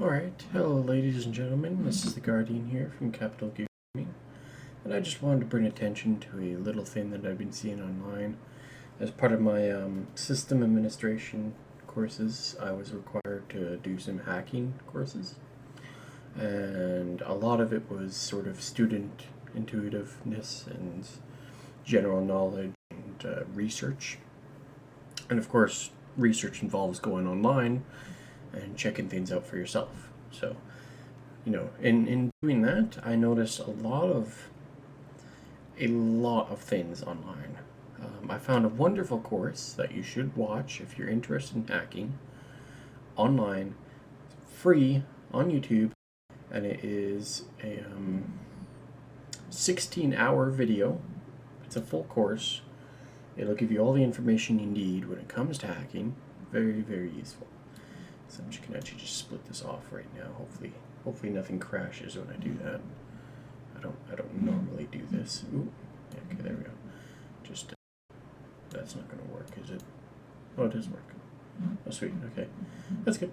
Alright, hello ladies and gentlemen, this is the Guardian here from Capital Gaming, and I just wanted to bring attention to a little thing that I've been seeing online. As part of my system administration courses, I was required to do some hacking courses, and a lot of it was sort of student intuitiveness and general knowledge and research. And of course, research involves going online and checking things out for yourself. So, in doing that, I noticed a lot of things online. I found a wonderful course that you should watch if you're interested in hacking online, free on YouTube, and it is a 16-hour video. It's a full course. It'll give you all the information you need when it comes to hacking. Very, very useful. So I'm just gonna actually split this off right now. Hopefully nothing crashes when I do that. I don't normally do this. Ooh, yeah, okay, there we go. Just that's not gonna work, is it? Oh, it is working. Oh, sweet. Okay, that's good.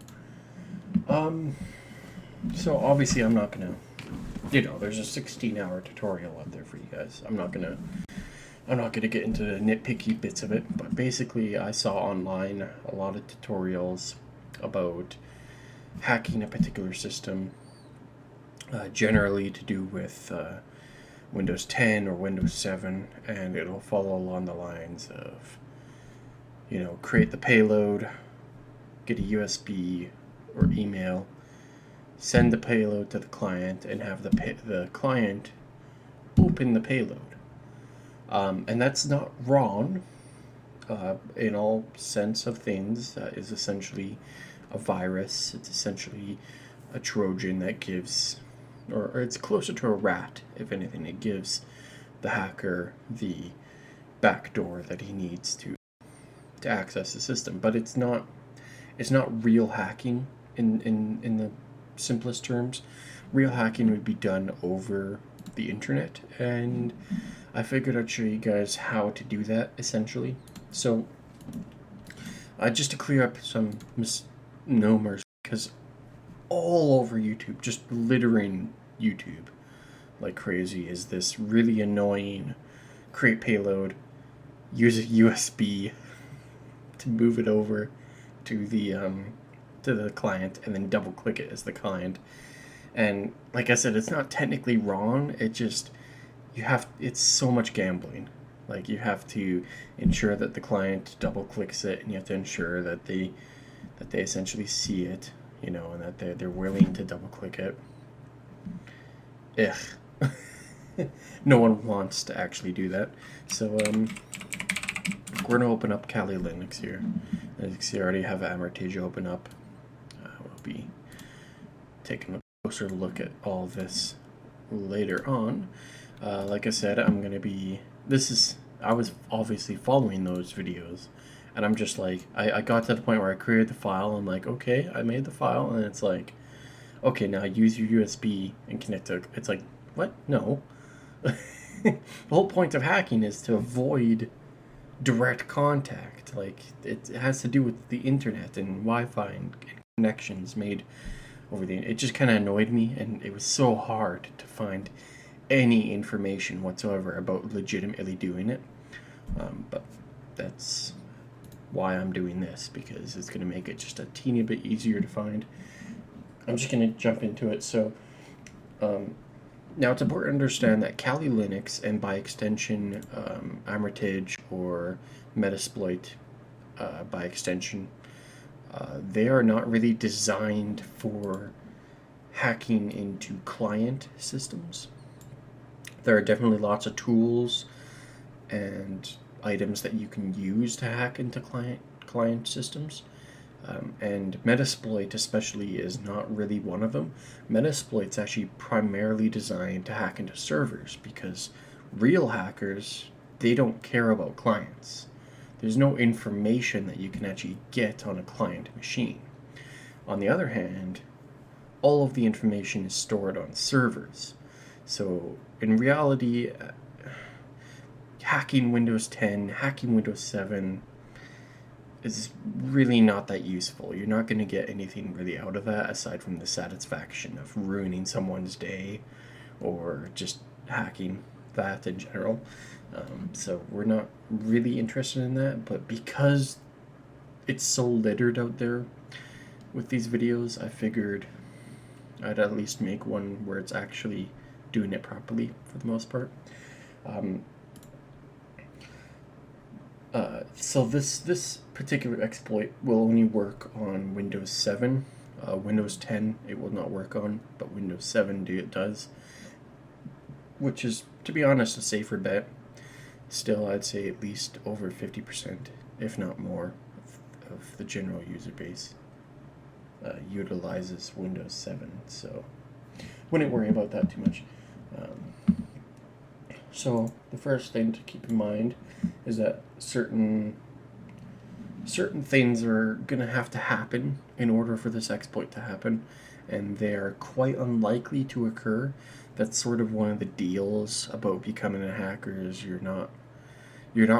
So obviously I'm not gonna, there's a 16-hour tutorial out there for you guys. I'm not gonna get into the nitpicky bits of it, but basically I saw online a lot of tutorials about hacking a particular system, generally to do with Windows 10 or Windows 7, and it'll follow along the lines of, create the payload, get a USB or email, send the payload to the client, and have the client open the payload. And that's not wrong in all sense of things. That is essentially a virus. It's essentially a Trojan that gives, or it's closer to a rat, if anything. It gives the hacker the backdoor that he needs to access the system. But it's not real hacking in the simplest terms. Real hacking would be done over the internet, and I figured I'd show you guys how to do that, essentially. So, just to clear up some misnomers, because all over YouTube, just littering YouTube like crazy, is this really annoying create payload, use a USB to move it over to the client, and then double click it as the client. And like I said, it's not technically wrong. It just, it's so much gambling. Like, you have to ensure that the client double clicks it, and you have to ensure that they essentially see it, and that they're willing to double click it. Ugh. No one wants to actually do that. So we're gonna open up Kali Linux here. As you can see, I already have Armitage open up. We'll be taking a closer look at all this later on. Like I said, I was obviously following those videos, and I'm just like, I got to the point where I created the file. I'm like, okay, I made the file, and it's like, okay, now use your USB and connect to, it's like, what? No. The whole point of hacking is to avoid direct contact. Like, it has to do with the internet and Wi-Fi and connections made over the internet. It just kind of annoyed me, and it was so hard to find any information whatsoever about legitimately doing it. But that's why I'm doing this, because it's going to make it just a teeny bit easier to find. I'm just going to jump into it. So now it's important to understand that Kali Linux, and by extension Armitage or Metasploit by extension, they are not really designed for hacking into client systems. There are definitely lots of tools and items that you can use to hack into client systems. And Metasploit especially is not really one of them. Metasploit's actually primarily designed to hack into servers, because real hackers, they don't care about clients. There's no information that you can actually get on a client machine. On the other hand, all of the information is stored on servers. So in reality, hacking Windows 10, hacking Windows 7, is really not that useful. You're not going to get anything really out of that aside from the satisfaction of ruining someone's day or just hacking that in general. So we're not really interested in that, but because it's so littered out there with these videos, I figured I'd at least make one where it's actually doing it properly for the most part. So this particular exploit will only work on Windows 7. Windows 10 it will not work on, but Windows 7 it does, which is, to be honest, a safer bet. Still, I'd say at least over 50%, if not more, of the general user base utilizes Windows 7, so wouldn't worry about that too much. So the first thing to keep in mind is that certain things are going to have to happen in order for this exploit to happen, and they are quite unlikely to occur. That's sort of one of the deals about becoming a hacker, is you're not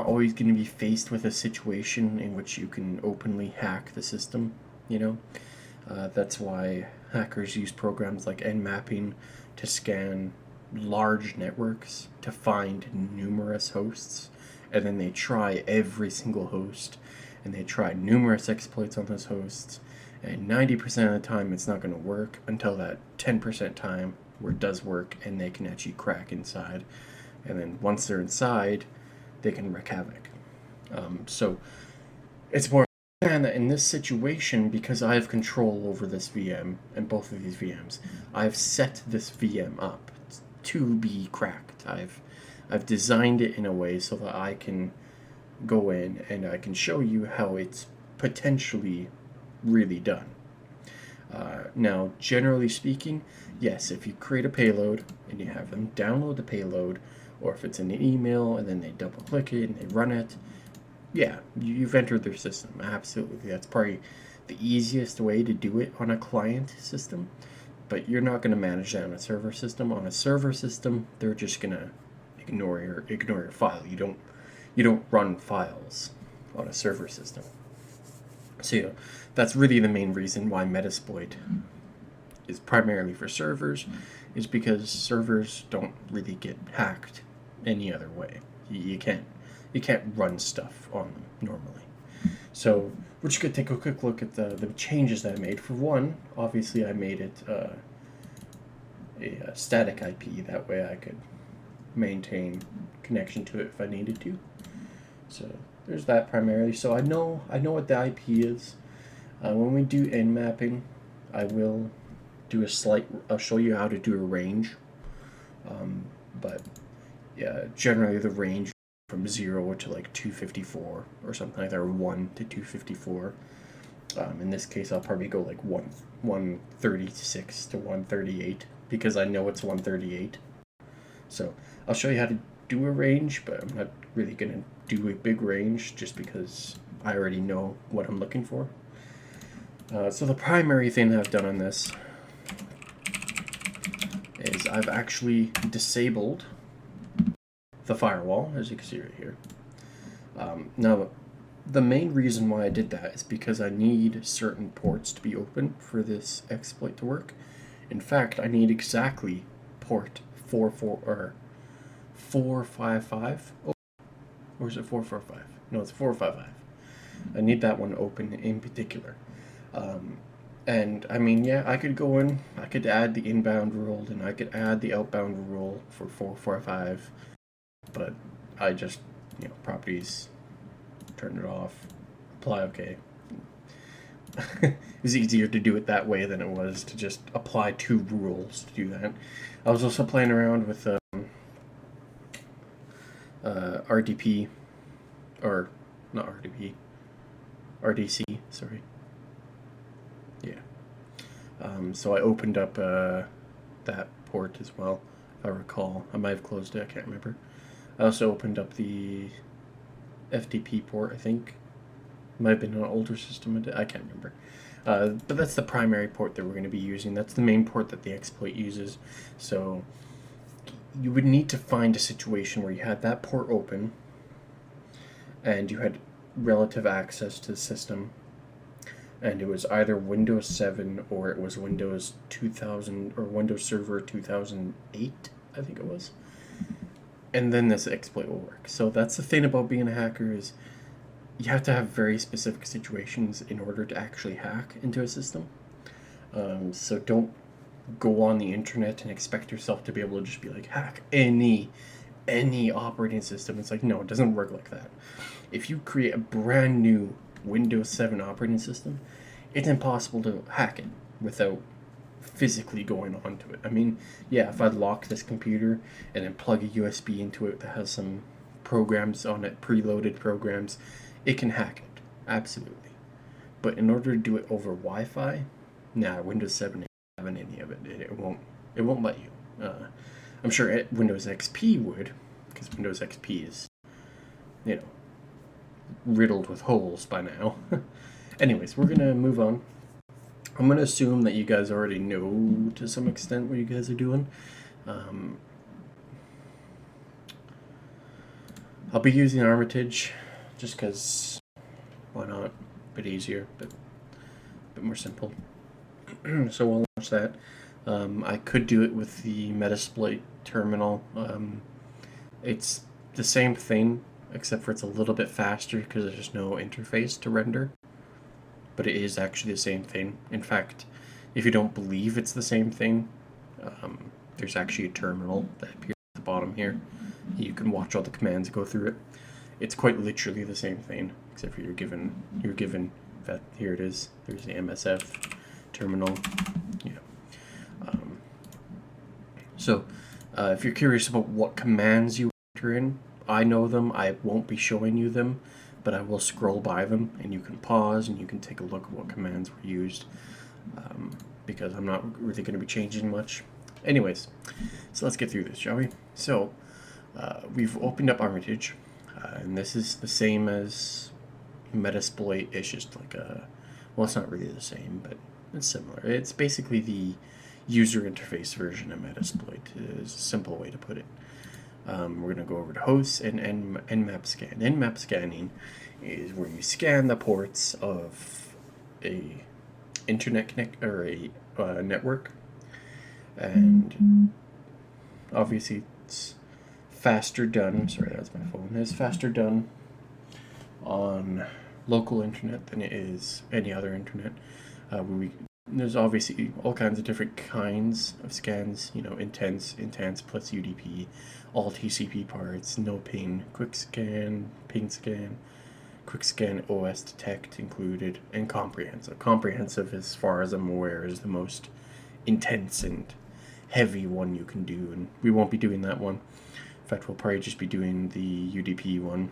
always going to be faced with a situation in which you can openly hack the system, you know? That's why hackers use programs like nmapping to scan large networks to find numerous hosts, and then they try every single host, and they try numerous exploits on those hosts, and 90% of the time it's not going to work until that 10% time where it does work and they can actually crack inside, and then once they're inside they can wreak havoc. So it's more that in this situation, because I have control over this VM and both of these VMs, I've set this VM up to be cracked. I've designed it in a way so that I can go in and I can show you how it's potentially really done. Now, generally speaking, yes, if you create a payload and you have them download the payload, or if it's in an email and then they double click it and they run it, yeah, you've entered their system. Absolutely. That's probably the easiest way to do it on a client system, but you're not going to manage that on a server system. On a server system, they're just going to ignore your file. You don't run files on a server system. So that's really the main reason why Metasploit is primarily for servers, is because servers don't really get hacked any other way. You can't run stuff on them normally. So we're just going to take a quick look at the changes that I made. For one, obviously I made it a static IP. That way I could maintain connection to it if I needed to. So there's that primarily. So I know what the IP is. When we do nmapping, I will do I'll show you how to do a range. But yeah, generally the range from 0 to like 254 or something like that, or 1 to 254. In this case, I'll probably go like 136 to 138 because I know it's 138. So I'll show you how to do a range, but I'm not really going to do a big range just because I already know what I'm looking for. So the primary thing that I've done on this is I've actually disabled the firewall, as you can see right here. Now, the main reason why I did that is because I need certain ports to be open for this exploit to work. In fact, I need exactly port 455. Oh, or is it 445? No, it's 455. I need that one open in particular. And I mean, yeah, I could go in, I could add the inbound rule, and I could add the outbound rule for 445, but I just, properties, turn it off, apply OK. It was easier to do it that way than it was to just apply 2 rules to do that. I was also playing around with RDP, or not RDP, RDC, sorry. Yeah. So I opened up that port as well, if I recall. I might have closed it, I can't remember. I also opened up the FTP port, I think. Might have been an older system, I can't remember. But that's the primary port that we're going to be using. That's the main port that the exploit uses. So you would need to find a situation where you had that port open, and you had relative access to the system, and it was either Windows 7 or it was Windows 2000 or Windows Server 2008, I think it was. And then this exploit will work. So that's the thing about being a hacker is you have to have very specific situations in order to actually hack into a system. So don't go on the internet and expect yourself to be able to just be like hack any operating system. It's like, no, it doesn't work like that. If you create a brand new Windows 7 operating system, it's impossible to hack it without physically going onto it. I mean, yeah, if I lock this computer and then plug a USB into it that has some programs on it, preloaded programs, it can hack it, absolutely. But in order to do it over Wi-Fi, nah, Windows 7 isn't having any of it. It won't let you. I'm sure Windows XP would, because Windows XP is, riddled with holes by now. Anyways, we're gonna move on. I'm gonna assume that you guys already know to some extent what you guys are doing. I'll be using Armitage just because why not? A bit easier, but a bit more simple. So we'll launch that. I could do it with the Metasploit terminal. It's the same thing, except for it's a little bit faster because there's no interface to render. But it is actually the same thing. In fact, if you don't believe it's the same thing, there's actually a terminal that appears at the bottom here. You can watch all the commands go through it. It's quite literally the same thing, except for you're given that here it is. There's the MSF terminal. Yeah. So if you're curious about what commands you enter in, I know them. I won't be showing you them, but I will scroll by them, and you can pause and you can take a look at what commands were used, because I'm not really going to be changing much. Anyways, so let's get through this, shall we? So we've opened up Armitage, and this is the same as Metasploit. It's just like well, it's not really the same, but it's similar. It's basically the user interface version of Metasploit, is a simple way to put it. We're going to go over to hosts and nmap scan. Nmap scanning is where you scan the ports of a internet connect or a network, and obviously it's faster done. Sorry, that's my phone. It's faster done on local internet than it is any other internet. There's obviously all kinds of different kinds of scans, intense plus UDP, all TCP parts, no ping, quick scan, ping scan, quick scan OS detect included, and comprehensive. Comprehensive, as far as I'm aware, is the most intense and heavy one you can do, and we won't be doing that one. In fact, we'll probably just be doing the UDP one.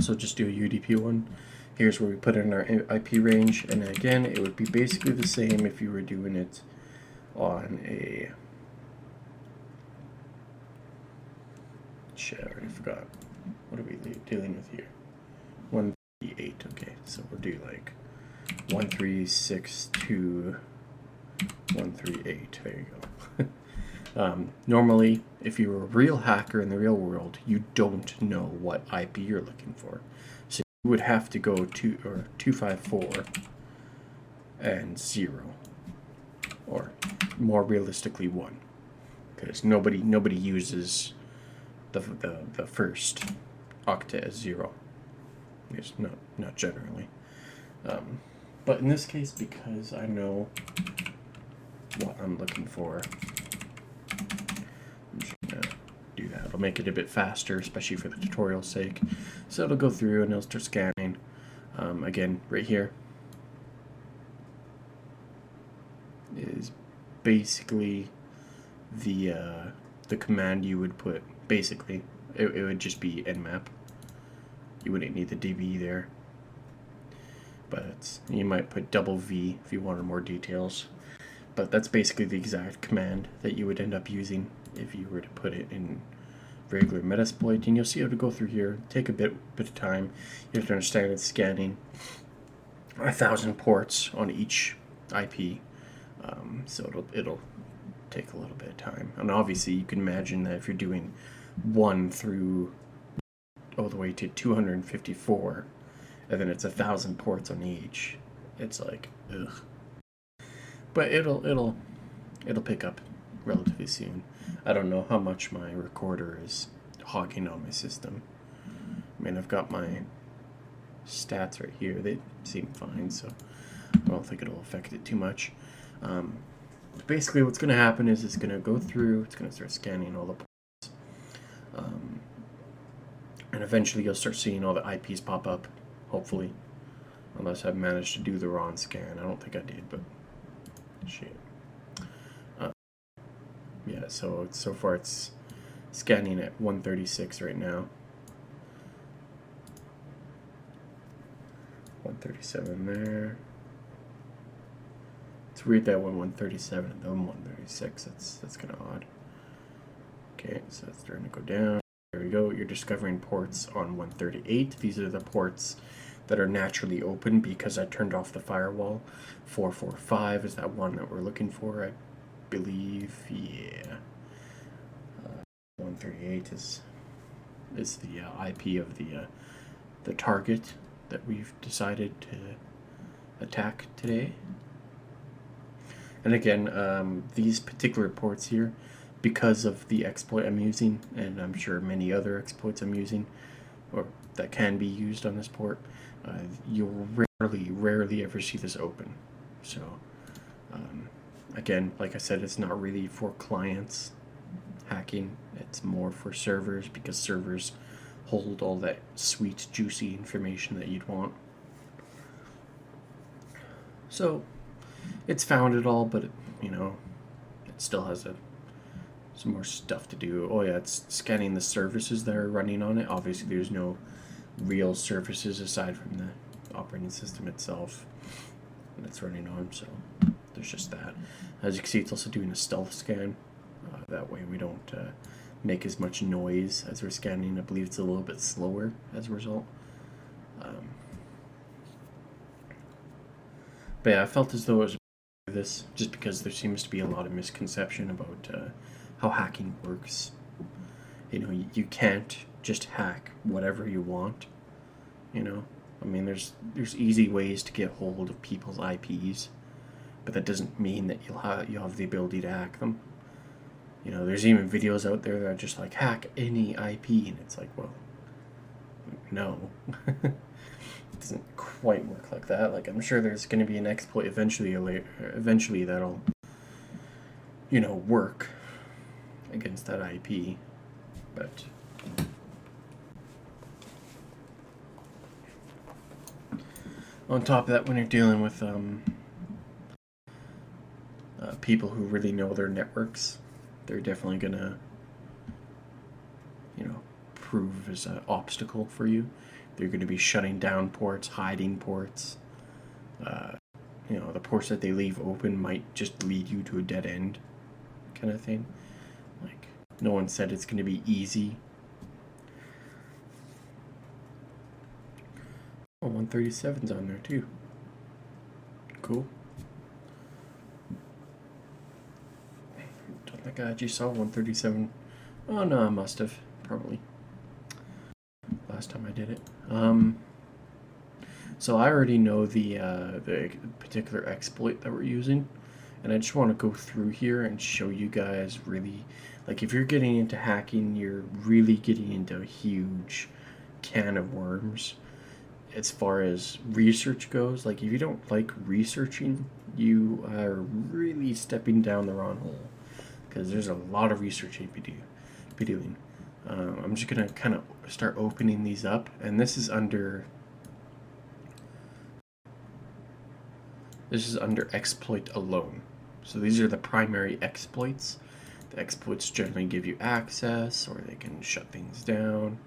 So just do a UDP one. Here's where we put in our IP range, and again, it would be basically the same if you were doing it on a... Shit, I already forgot. What are we dealing with here? 138, okay, so we'll do like 136.2.138, there you go. Normally, if you were a real hacker in the real world, you don't know what IP you're looking for. So you would have to go 254 and 0, or more realistically 1, because nobody uses the first octet as 0. It's not generally. But in this case, because I know what I'm looking for, I'm just gonna do that. It'll make it a bit faster, especially for the tutorial's sake. So it'll go through and it'll start scanning. Again, right here is basically the command you would put. Basically, it would just be nmap. You wouldn't need the DB there, but you might put $V if you wanted more details. But that's basically the exact command that you would end up using if you were to put it in regular Metasploit. And you'll see how to go through here. Take a bit of time. You have to understand it's scanning 1,000 ports on each IP, so it'll take a little bit of time. And obviously, you can imagine that if you're doing 1 through all the way to 254, and then it's 1,000 ports on each. It's like, ugh. But it'll pick up relatively soon. I don't know how much my recorder is hogging on my system. I mean, I've got my stats right here. They seem fine, so I don't think it'll affect it too much. Basically, what's going to happen is it's going to go through, it's going to start scanning all the ports. And eventually you'll start seeing all the IPs pop up, hopefully. Unless I've managed to do the RON scan. I don't think I did, but shit. Yeah, so far it's scanning at 136 right now. 137 there. It's weird that one 137 and then 136. That's kind of odd. Okay, so it's starting to go down. There we go. You're discovering ports on 138. These are the ports that are naturally open because I turned off the firewall. 445 is that one that we're looking for, I believe. Yeah. 138 is the IP of the target that we've decided to attack today. And again, these particular ports here, because of the exploit I'm using, and I'm sure many other exploits I'm using, or that can be used on this port, you'll rarely ever see this open. So, again, like I said, it's not really for clients hacking. It's more for servers, because servers hold all that sweet, juicy information that you'd want. So, it's found it all, but it still has some more stuff to do. Oh yeah, it's scanning the services that are running on it. Obviously, there's no real services aside from the operating system itself that it's running on, so there's just that. As you can see, it's also doing a stealth scan. That way we don't make as much noise as we're scanning. I believe it's a little bit slower as a result. But yeah, I felt as though it was this just because there seems to be a lot of misconception about how hacking works. You can't just hack whatever you want. I mean, there's easy ways to get hold of people's IPs, but that doesn't mean that you'll have the ability to hack them. There's even videos out there that are just like, hack any IP, and it's like, well, no. It doesn't quite work like that. Like, I'm sure there's going to be an exploit eventually that'll, work against that IP, but on top of that, when you're dealing with people who really know their networks, they're definitely gonna, prove as an obstacle for you. They're going to be shutting down ports, hiding ports. The ports that they leave open might just lead you to a dead end, kind of thing. Like, no one said it's going to be easy. Oh, 137's on there too. Cool. Don't think I actually saw 137. Oh no, I must have. Probably. Last time I did it. So I already know the particular exploit that we're using, and I just want to go through here and show you guys really, like, if you're getting into hacking, you're really getting into a huge can of worms as far as research goes. Like, if you don't like researching, you are really stepping down the wrong hole, because there's a lot of research you could be doing. I'm just gonna kind of start opening these up, and this is under exploit alone. So these are the primary exploits. The exploits generally give you access, or they can shut things down,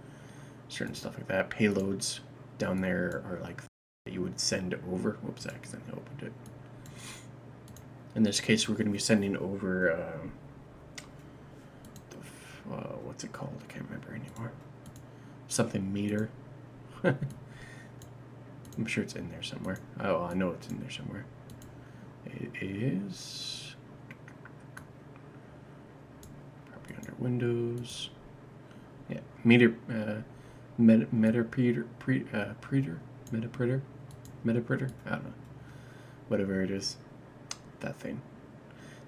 certain stuff like that. Payloads down there are like that you would send over. Whoops, I accidentally opened it. In this case, we're going to be sending over what's it called? I can't remember anymore. Something meter. I'm sure it's in there somewhere. Oh, I know it's in there somewhere. It is probably under Windows. Yeah, meter, Metasploit. Metaprinter? I don't know. Whatever it is. That thing.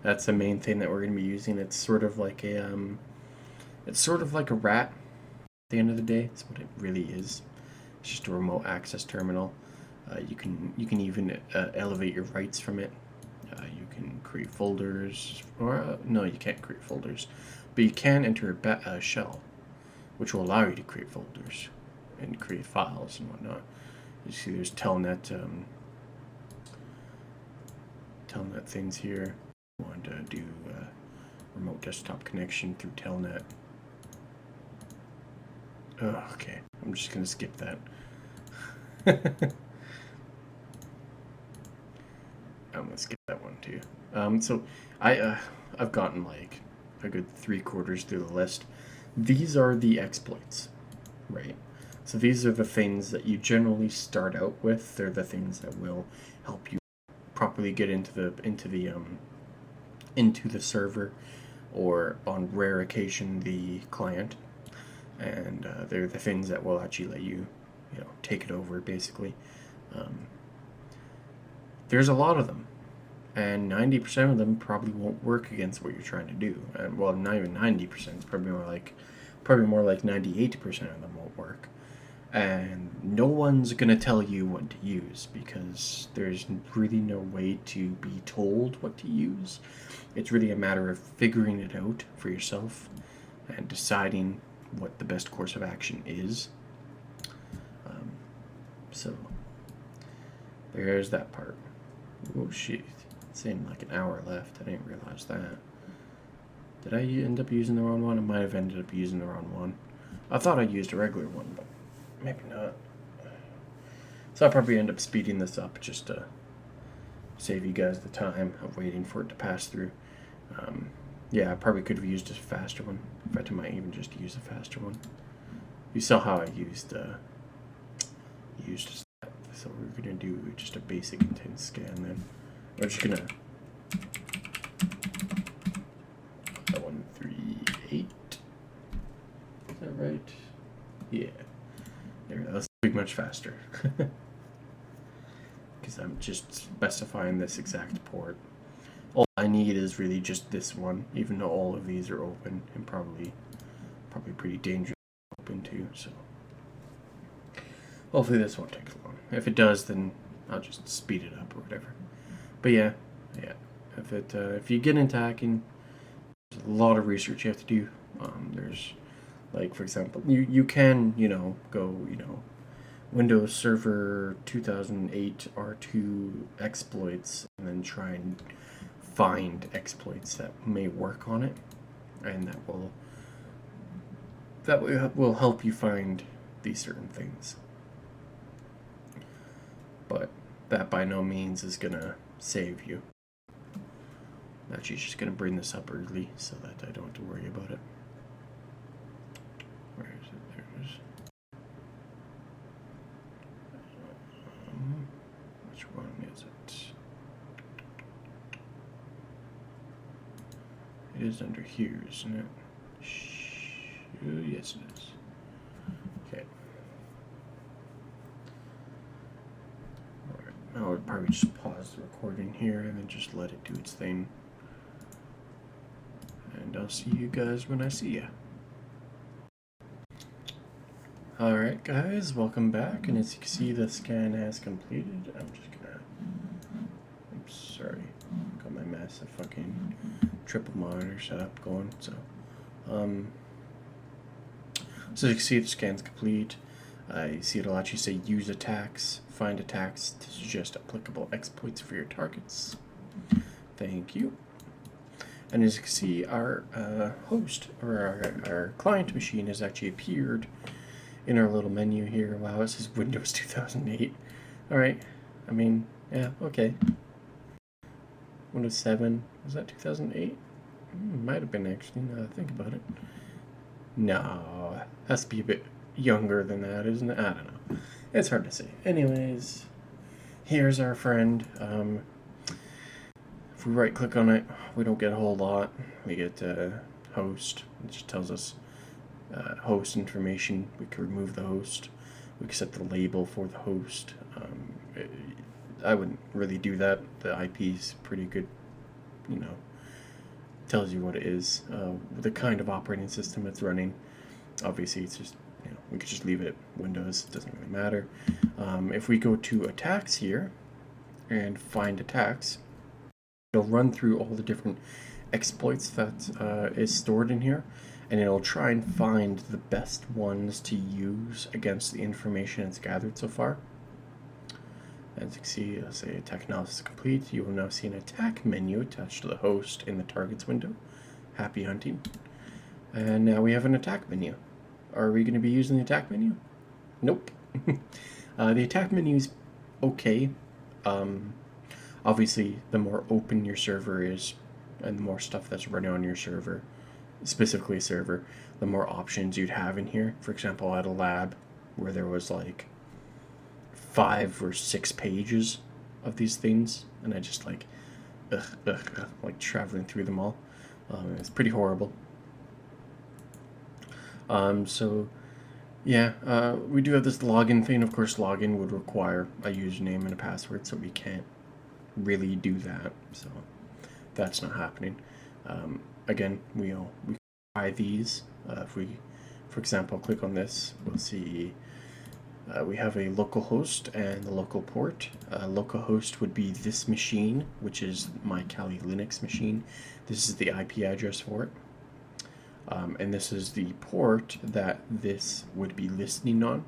That's the main thing that we're going to be using. It's sort of like a rat. At the end of the day, that's what it really is. It's just a remote access terminal. You can even elevate your rights from it. You can create folders, or no, you can't create folders, but you can enter a shell, which will allow you to create folders and create files and whatnot. You see, there's telnet things here. I want to do remote desktop connection through telnet. Oh, okay, I'm just gonna skip that. I'm gonna skip that one too. So I've gotten like a good 3/4 through the list. These are the exploits, right? So these are the things that you generally start out with. They're the things that will help you properly get into the server, or on rare occasion the client, and they're the things that will actually let you, take it over basically. There's a lot of them, and 90% of them probably won't work against what you're trying to do. And well, not even 90%. It's probably more like 98% of them won't work. And no one's gonna tell you what to use, because there's really no way to be told what to use. It's really a matter of figuring it out for yourself and deciding what the best course of action is. So there's that part. Oh shit, it's saying like an hour left. I didn't realize that. Did I end up using the wrong one? I might have ended up using the wrong one. I thought I used a regular one, but maybe not. So I'll probably end up speeding this up just to save you guys the time of waiting for it to pass through. Yeah, I probably could have used a faster one. In fact, I might even just use a faster one. You saw how I used so we're gonna do just a basic intense scan then. We're just gonna 138. Is that right? Yeah. There we go. That's pretty much faster. Because I'm just specifying this exact port. All I need is really just this one, even though all of these are open and probably pretty dangerous to open too. So hopefully this won't take long. If it does, then I'll just speed it up or whatever. But yeah. If you get into hacking, there's a lot of research you have to do. There's, like, for example, you can go Windows Server 2008 R2 exploits, and then try and find exploits that may work on it, and that will help you find these certain things. But that by no means is gonna save you. Actually, just gonna bring this up early so that I don't have to worry about it. Where is it? There it is. Which one is it? It is under here, isn't it? Yes, it is. Okay. Alright, now I'll probably just pause the recording here and then just let it do its thing. And I'll see you guys when I see ya. Alright guys, welcome back, and as you can see, the scan has completed. I'm just gonna... Oops, sorry. Got my massive fucking triple monitor setup going, so... So you can see the scan's complete. You see it'll actually say use attacks, find attacks to suggest applicable exploits for your targets. Thank you. And as you can see, our host, or our client machine has actually appeared in our little menu here. Wow, it says Windows 2008. Alright, I mean, yeah, okay. Windows 7, was that 2008? Might have been, actually, now that I think about it. No, has to be a bit younger than that, isn't it? I don't know. It's hard to say. Anyways, here's our friend. If we right click on it, we don't get a whole lot. We get host. It just tells us host information. We can remove the host. We can set the label for the host. I wouldn't really do that. The IP is pretty good, you know, tells you what it is, the kind of operating system it's running. Obviously, it's just, you know, we could just leave it Windows. It doesn't really matter. If we go to attacks here and find attacks, it'll run through all the different exploits that is stored in here, and it'll try and find the best ones to use against the information it's gathered so far. As you can see, it'll say attack analysis complete. You will now see an attack menu attached to the host in the targets window. Happy hunting. And now we have an attack menu. Are we going to be using the attack menu? Nope. The attack menu is okay. Obviously, the more open your server is, and the more stuff that's running on your server, specifically a server, the more options you'd have in here. For example, at a lab where there was like 5 or 6 pages of these things, and I just like like traveling through them all. It's pretty horrible. So yeah, we do have this login thing. Of course, login would require a username and a password, so we can't really do that. So that's not happening. Again, we try these. If we, for example, click on this, we'll see we have a local host and the local port. Local host would be this machine, which is my Kali Linux machine. This is the IP address for it. And this is the port that this would be listening on.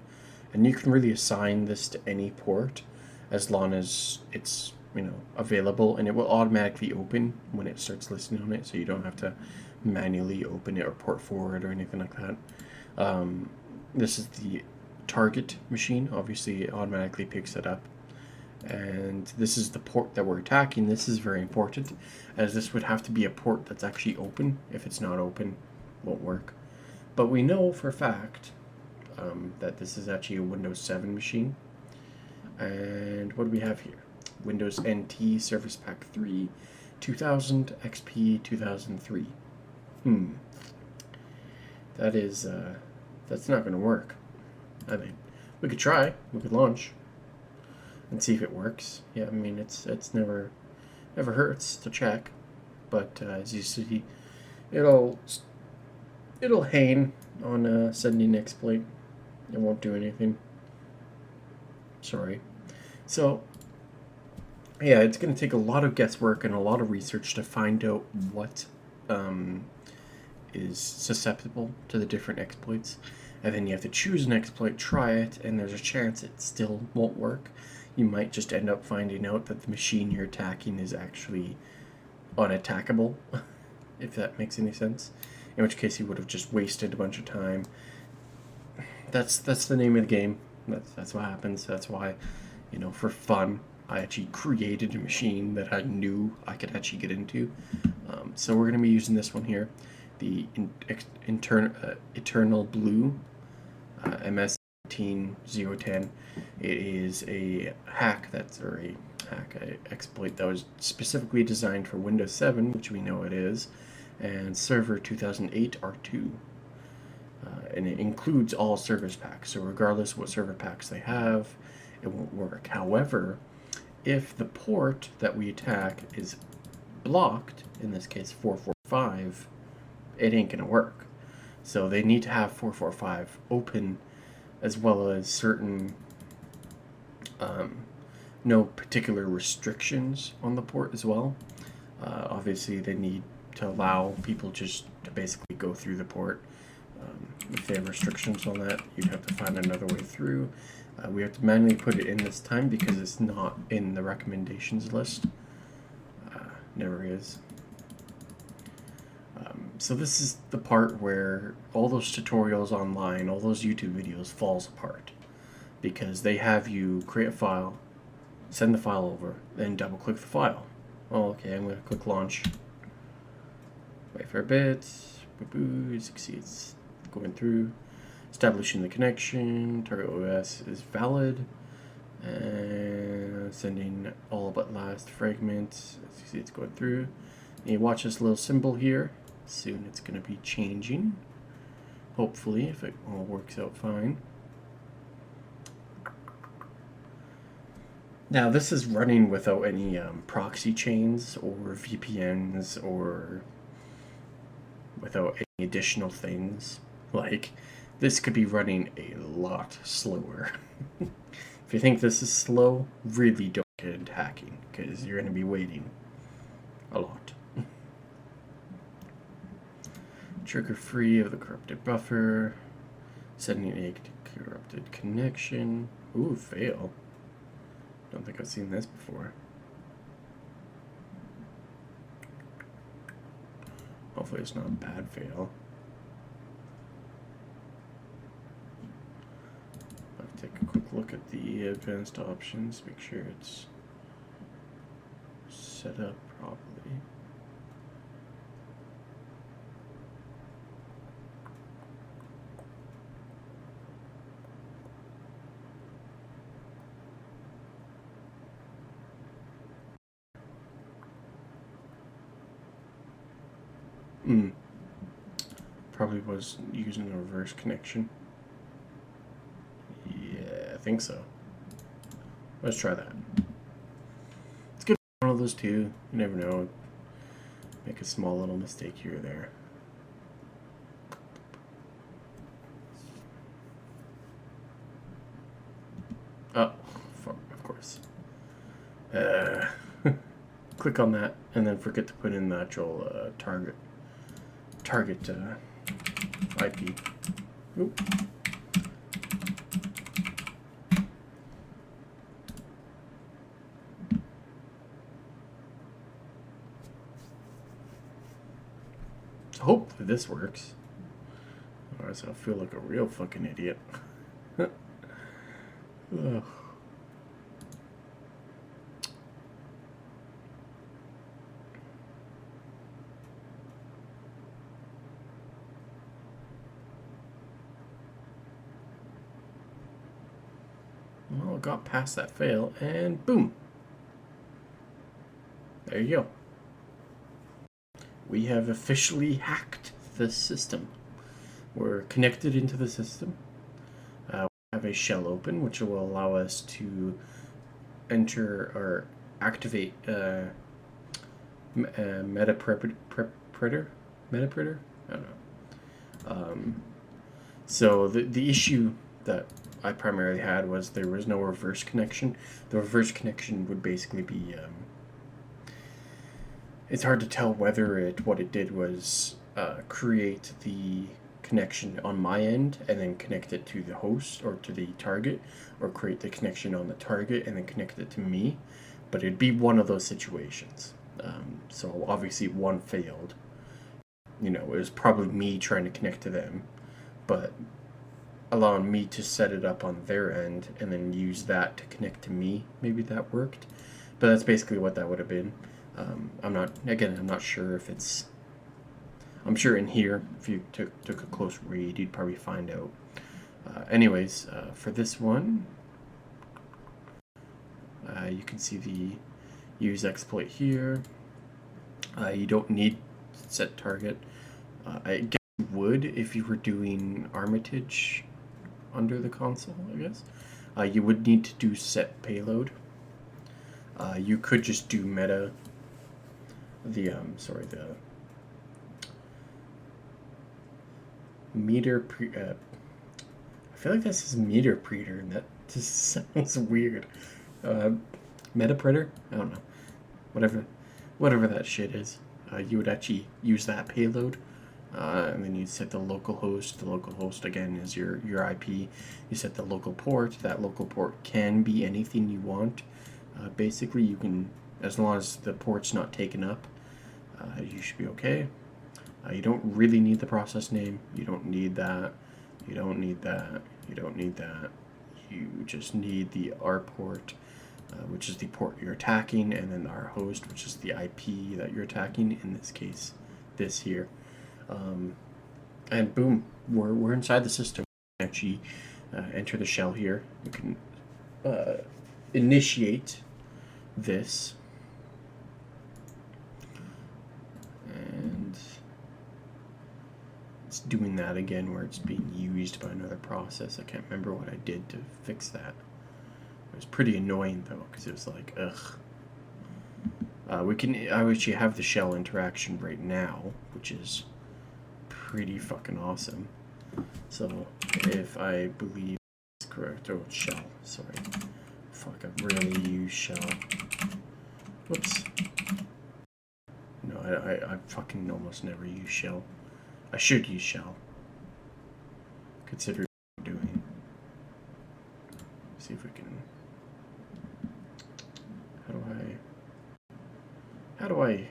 And you can really assign this to any port as long as it's, you know, available, and it will automatically open when it starts listening on it, so you don't have to manually open it or port forward or anything like that. This is the target machine. Obviously, it automatically picks it up. And this is the port that we're attacking. This is very important, as this would have to be a port that's actually open. If it's not open, it won't work. But we know for a fact that this is actually a Windows 7 machine. And what do we have here? Windows NT Service Pack 3, 2000 XP 2003. That is, that's not going to work. I mean, we could try. We could launch and see if it works. Yeah, I mean, it's never hurts to check. But as you see, it'll hang on sending exploit. It won't do anything. Sorry. So yeah, it's going to take a lot of guesswork and a lot of research to find out what is susceptible to the different exploits. And then you have to choose an exploit, try it, and there's a chance it still won't work. You might just end up finding out that the machine you're attacking is actually unattackable, if that makes any sense. In which case you would have just wasted a bunch of time. That's the name of the game. That's what happens. That's why, you know, for fun, I actually created a machine that I knew I could actually get into. So we're going to be using this one here, the Eternal Blue MS19010. It is a hack a exploit that was specifically designed for Windows 7, which we know it is, and Server 2008 R2. And it includes all service packs, so regardless of what server packs they have, it won't work. However, if the port that we attack is blocked, in this case 445, it ain't gonna work. So they need to have 445 open, as well as certain no particular restrictions on the port as well. Obviously they need to allow people just to basically go through the port. If they have restrictions on that, you'd have to find another way through. We have to manually put it in this time because it's not in the recommendations list. Never is. So this is the part where all those tutorials online, all those YouTube videos falls apart. Because they have you create a file, send the file over, then double click the file. Oh, okay, I'm going to click launch. Wait for a bit. As you can see, it's going through. Establishing the connection. Target OS is valid. And sending all but last fragment. As you can see, it's going through. And you watch this little symbol here. Soon it's going to be changing. Hopefully, if it all works out fine. Now this is running without any proxy chains or VPNs or without any additional things. Like, this could be running a lot slower. If you think this is slow, really don't get into hacking, because you're going to be waiting a lot. Trigger free of the corrupted buffer. Sending a corrupted connection. Ooh, fail. Don't think I've seen this before. Hopefully it's not a bad fail. I'll take a quick look at the advanced options, make sure it's set up properly. Probably was using a reverse connection. Yeah, I think so. Let's try that. It's good for one of those two. You never know. Make a small little mistake here or there. Oh, of course. Click on that and then forget to put in the actual target IP. Oop. So hopefully this works. Otherwise I'll feel like a real fucking idiot. Ugh. Well, got past that fail, and boom. There you go. We have officially hacked the system. We're connected into the system. We have a shell open, which will allow us to enter or activate Metasploit? I don't know. So the issue that I primarily had was there was no reverse connection. The reverse connection would basically be it's hard to tell whether what it did was create the connection on my end and then connect it to the host or to the target, or create the connection on the target and then connect it to me. But it'd be one of those situations. So obviously one failed. You know, it was probably me trying to connect to them, but allowing me to set it up on their end and then use that to connect to me. Maybe that worked, but that's basically what that would have been. I'm not sure if it's. I'm sure in here, if you took a close read, you'd probably find out. Anyways, for this one, you can see the use exploit here. You don't need set target. I guess you would if you were doing Armitage under the console, I guess. You would need to do set payload. You could just do meta. The meter I feel like this is meter preter, and that just sounds weird. Metapredator? I don't know. Whatever that shit is. You would actually use that payload. And then you set the local host. The local host, again, is your IP. You set the local port. That local port can be anything you want. Basically, you can, as long as the port's not taken up, you should be okay. You don't really need the process name. You don't need that. You don't need that. You don't need that. You just need the R port, which is the port you're attacking, and then our host, which is the IP that you're attacking. In this case, this here. And boom, we're inside the system. We can actually enter the shell here. We can initiate this, and it's doing that again where it's being used by another process. I can't remember what I did to fix that. It was pretty annoying though, because it was like, ugh. I actually have the shell interaction right now, which is pretty fucking awesome. So, if I believe it's correct, oh, shell, sorry. Fuck, I really use shell. Whoops. No, I fucking almost never use shell. I should use shell. Consider what I'm doing. See if we can... How do I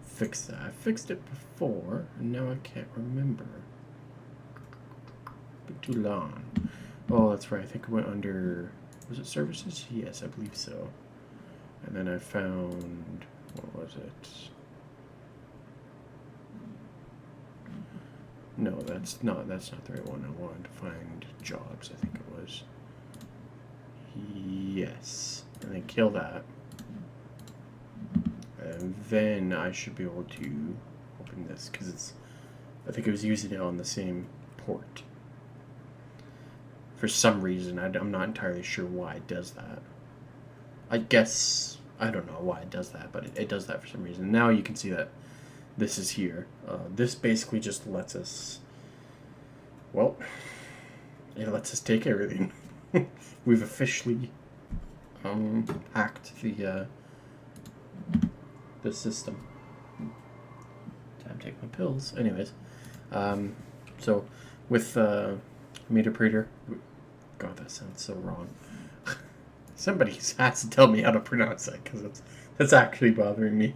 fix that? I fixed it before, and now I can't remember. Been too long. Oh, that's right. I think it went under... Was it services? Yes, I believe so. And then I found... What was it? No, that's not the right one. I wanted to find jobs, I think it was. Yes. And then kill that. And then I should be able to open this, because it's... I think it was using it on the same port. For some reason, I'm not entirely sure why it does that. I guess... I don't know why it does that, but it does that for some reason. Now you can see that this is here. This basically just lets us... Well, it lets us take everything. We've officially hacked the system. Time to take my pills. Anyways, so with Metasploit, God, that sounds so wrong. Somebody has to tell me how to pronounce that, because that's actually bothering me.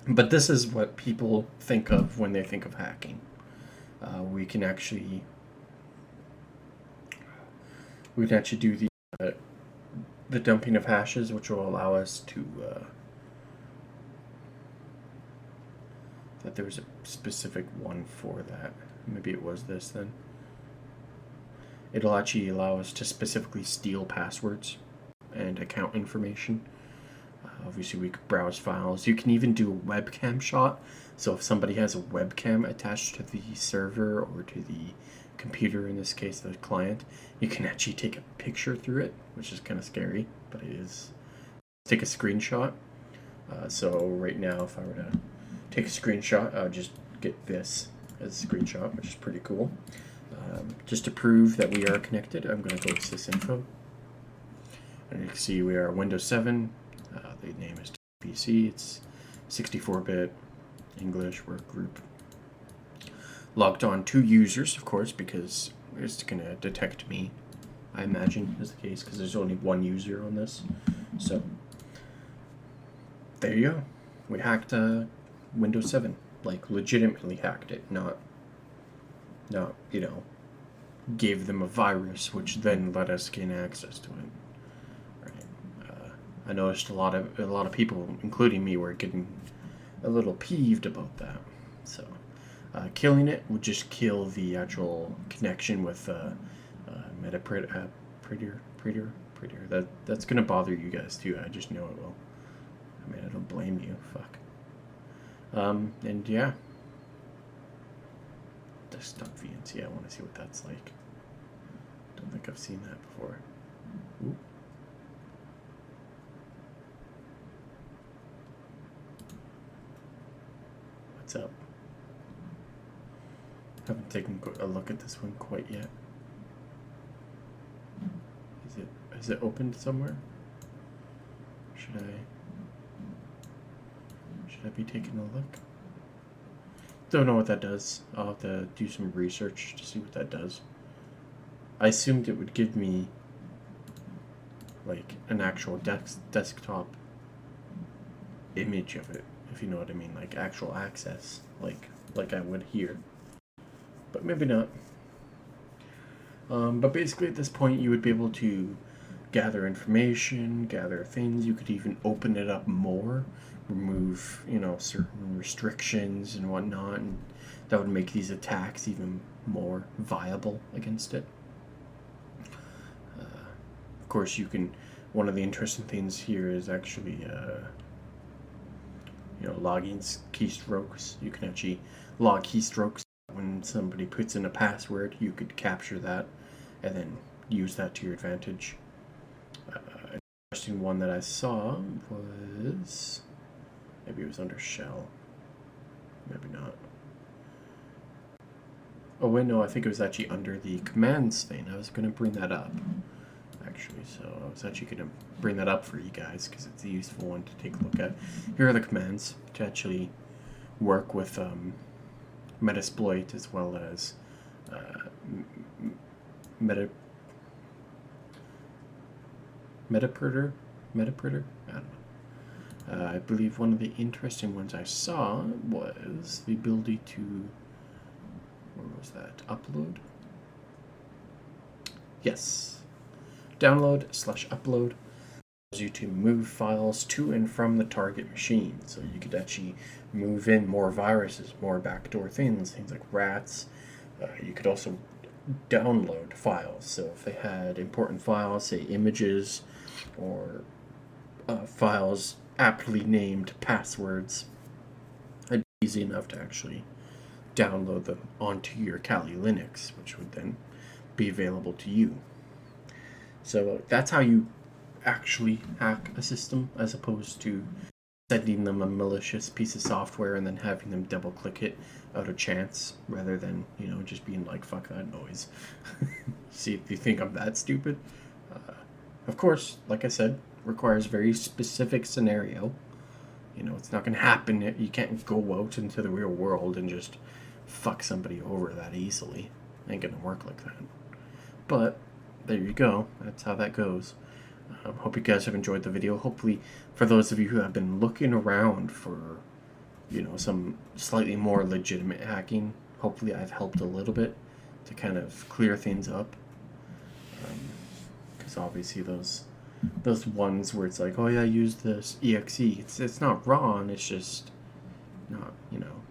But this is what people think of when they think of hacking. We can actually do the dumping of hashes, which will allow us to... that there was a specific one for that. Maybe it was this then. It'll actually allow us to specifically steal passwords and account information. Obviously, we could browse files. You can even do a webcam shot. So if somebody has a webcam attached to the server or to the computer, in this case the client, you can actually take a picture through it, which is kind of scary, but it is. Take a screenshot. So right now, if I were to take a screenshot, I would just get this as a screenshot, which is pretty cool. Just to prove that we are connected, I'm going to go to sysinfo. And you can see we are Windows 7. The name is PC. It's 64-bit English work group. Logged on 2 users, of course, because it's going to detect me, I imagine, is the case, because there's only 1 user on this. So, there you go. We hacked Windows 7. Like, legitimately hacked it, not, you know, gave them a virus, which then let us gain access to it. I noticed a lot of people, including me, were getting a little peeved about that. So, killing it would just kill the actual connection with Metasploit. That's gonna bother you guys too. I just know it will. I mean, I don't blame you. Fuck. And yeah, desktop VNC. I want to see what that's like. Don't think I've seen that before. Ooh. What's up? Haven't taken a look at this one quite yet. Is it opened somewhere? Should I be taking a look? Don't know what that does. I'll have to do some research to see what that does. I assumed it would give me like an actual desktop image of it, if you know what I mean, like actual access, like I would here. But maybe not. But basically at this point you would be able to gather information, gather things. You could even open it up more, remove, you know, certain restrictions and whatnot, and that would make these attacks even more viable against it. Of course, you can. One of the interesting things here is actually, you know, logging keystrokes. You can actually log keystrokes when somebody puts in a password. You could capture that and then use that to your advantage. An interesting one that I saw was, maybe it was under shell, maybe not. Oh wait, no, I think it was actually under the commands thing. I was going to bring that up, actually, so I was actually going to bring that up for you guys because it's a useful one to take a look at. Here are the commands to actually work with Metasploit as well as Metapredator? I don't know. I believe one of the interesting ones I saw was the ability to, where was that? Upload? Yes. Download/upload allows you to move files to and from the target machine. So you could actually move in more viruses, more backdoor things like rats. You could also download files. So if they had important files, say images or files aptly named passwords, it'd be easy enough to actually download them onto your Kali Linux, which would then be available to you. So that's how you actually hack a system, as opposed to sending them a malicious piece of software and then having them double click it out of chance, rather than, you know, just being like, fuck that noise. See, if you think I'm that stupid. Of course, like I said, requires very specific scenario. You know, it's not going to happen. You can't go out into the real world and just fuck somebody over that easily. Ain't going to work like that. But there you go. That's how that goes. Hope you guys have enjoyed the video. Hopefully, for those of you who have been looking around for, you know, some slightly more legitimate hacking, hopefully I've helped a little bit to kind of clear things up. Because obviously those ones where it's like, oh yeah, use this exe. It's not wrong. It's just not, you know,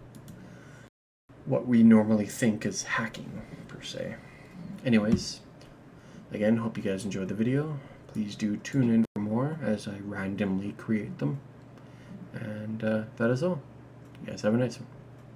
what we normally think is hacking per se. Anyways, again, hope you guys enjoyed the video. Please do tune in for more as I randomly create them. And that is all. You guys have a nice one.